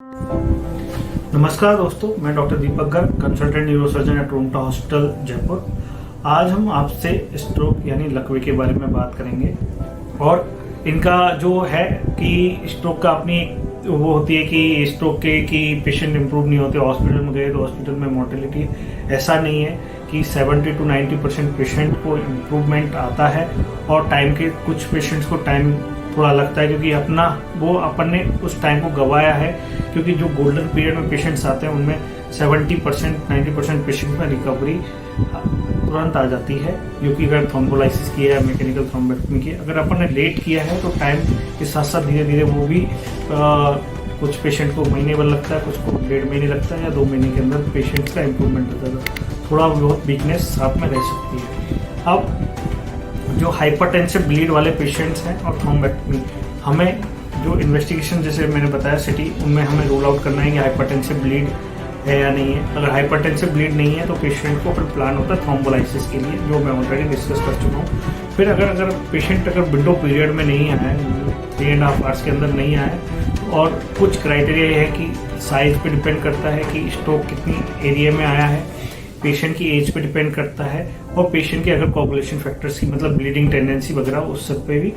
नमस्कार दोस्तों, मैं doctor Deepak Garg, consultant neurosurgeon at Toronto hospital Jaipur. आज हम आपसे स्ट्रोक यानी लकवे के बारे में बात करेंगे। और इनका जो है कि स्ट्रोक का अपनी वो होती है कि स्ट्रोक के कि पेशेंट इंप्रूव नहीं होते, हॉस्पिटल में गए तो हॉस्पिटल में मोर्टेलिटी ऐसा नहीं है कि 70 to 90% पेशेंट को इम्प्रूवमेंट आता है। और टाइम के कुछ पेशेंट्स को टाइम थोड़ा लगता है क्योंकि अपन ने उस टाइम को गवाया है, क्योंकि जो गोल्डन पीरियड में पेशेंट्स आते हैं उनमें 70% 90% पेशेंट में रिकवरी तुरंत आ जाती है, क्योंकि अगर थ्रोम्बोलाइसिस किया है, मैकेनिकल थ्रोम्बेक्टमी की अगर अपन ने लेट किया है तो टाइम के साथ साथ धीरे धीरे वो भी कुछ पेशेंट को महीने भर लगता है, कुछ को 1.5 महीने लगता है या 2 महीने के अंदर पेशेंट का इम्प्रूवमेंट होता है। थोड़ा बहुत वीकनेस साथ में रह सकती है। अब जो हाइपरटेंसिव ब्लीड वाले पेशेंट्स हैं और थ्रोम्बेक्टमी, हमें जो इन्वेस्टिगेशन जैसे मैंने बताया सिटी, उनमें हमें रूल आउट करना है कि हाइपरटेंसिव ब्लीड है या नहीं है। अगर हाइपरटेंसिव ब्लीड नहीं है तो पेशेंट को फिर प्लान होता है थ्रोम्बोलाइसिस के लिए, जो मैं ऑलरेडी डिस्कस कर चुका हूँ। फिर अगर पेशेंट विंडो पीरियड में नहीं आया है, 3.5 आवर्स के अंदर नहीं आया है, और कुछ क्राइटेरिया ये है कि साइज पे डिपेंड करता है कि स्ट्रोक कितनी एरिया में आया है, पेशेंट की एज पे डिपेंड करता है, और पेशेंट के अगर कोगुलेशन फैक्टर्स की मतलब ब्लीडिंग टेंडेंसी वगैरह उस सब पे भी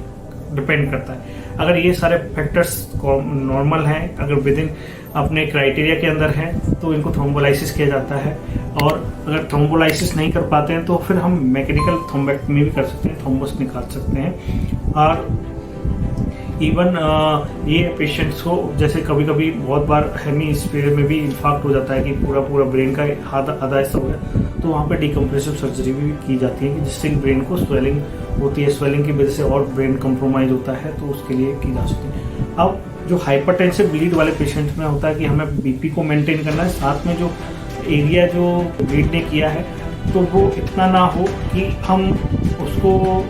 डिपेंड करता है। अगर ये सारे फैक्टर्स नॉर्मल हैं, अगर विद इन अपने क्राइटेरिया के अंदर हैं, तो इनको थ्रोम्बोलाइसिस किया जाता है। और अगर थ्रोम्बोलाइसिस नहीं कर पाते हैं तो फिर हम मैकेनिकल थ्रोम्बेक्टमी भी कर सकते हैं, थ्रोम्बस निकाल सकते हैं। और इवन ये पेशेंट्स को जैसे कभी कभी बहुत बार हेमीस्फीयर में भी इंफाक्ट हो जाता है कि पूरा ब्रेन का आधा हिस्सा हो गया, तो वहाँ पे डिकम्प्रेसिव सर्जरी भी की जाती है कि जिससे ब्रेन को स्वेलिंग होती है, स्वेलिंग की वजह से और ब्रेन कंप्रोमाइज होता है, तो उसके लिए की जा सकती है। अब जो हाइपरटेंसिव ब्लीड वाले पेशेंट्स में होता है कि हमें बीपी को मेंटेन करना है, साथ में जो एरिया जो ब्लीड ने किया है तो वो इतना ना हो कि हम उसको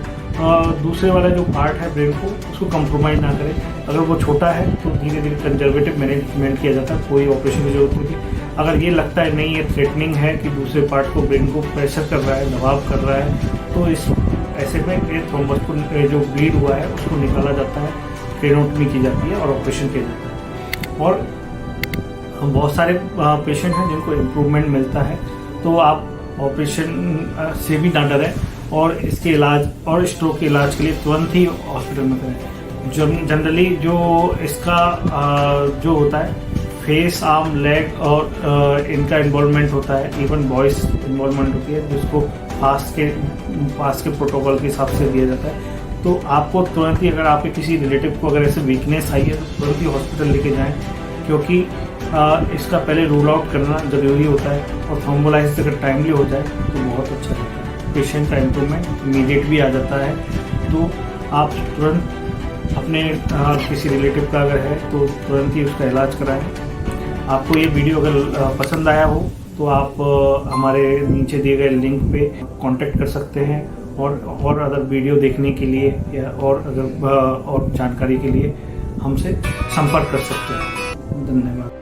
दूसरे वाला जो पार्ट है ब्रेन को उसको कंप्रोमाइज ना करें। अगर वो छोटा है तो धीरे धीरे कंजर्वेटिव मैनेजमेंट किया जाता है, कोई ऑपरेशन की जरूरत नहीं थी। अगर ये लगता है नहीं, ये थ्रेटनिंग है कि दूसरे पार्ट को ब्रेन को प्रेशर कर रहा है, दबाव कर रहा है, तो इस ऐसे में थ्रोम्बस को जो ब्लीड हुआ है उसको निकाला जाता है, क्रेनोटमी की जाती है और ऑपरेशन किया जाता है। और बहुत सारे पेशेंट हैं जिनको इम्प्रूवमेंट मिलता है, तो आप ऑपरेशन से भी ना डरें और इसके इलाज और स्ट्रोक के इलाज के लिए तुरंत ही हॉस्पिटल में करें। जनरली जो इसका जो होता है फेस, आर्म, लेग और इनका इन्वॉल्वमेंट होता है, इवन वॉइस इन्वॉल्वमेंट होती है, जिसको पास के प्रोटोकॉल के हिसाब से दिया जाता है। तो आपको तुरंत ही, अगर आपके किसी रिलेटिव को अगर ऐसे वीकनेस आई है तो तुरंत ही हॉस्पिटल लेके जाएं, क्योंकि इसका पहले रूल आउट करना ज़रूरी होता है। और थ्रोम्बोलाइसिस अगर टाइमली हो जाए तो बहुत अच्छा रहता है, पेशेंट का इम्प्रूवमेंट इमीडिएट भी आ जाता है। तो आप तुरंत अपने किसी रिलेटिव का अगर है तो तुरंत ही उसका इलाज कराएं। आपको ये वीडियो अगर पसंद आया हो तो आप हमारे नीचे दिए गए लिंक पे कांटेक्ट कर सकते हैं, और अदर वीडियो देखने के लिए या और जानकारी के लिए हमसे संपर्क कर सकते हैं। धन्यवाद।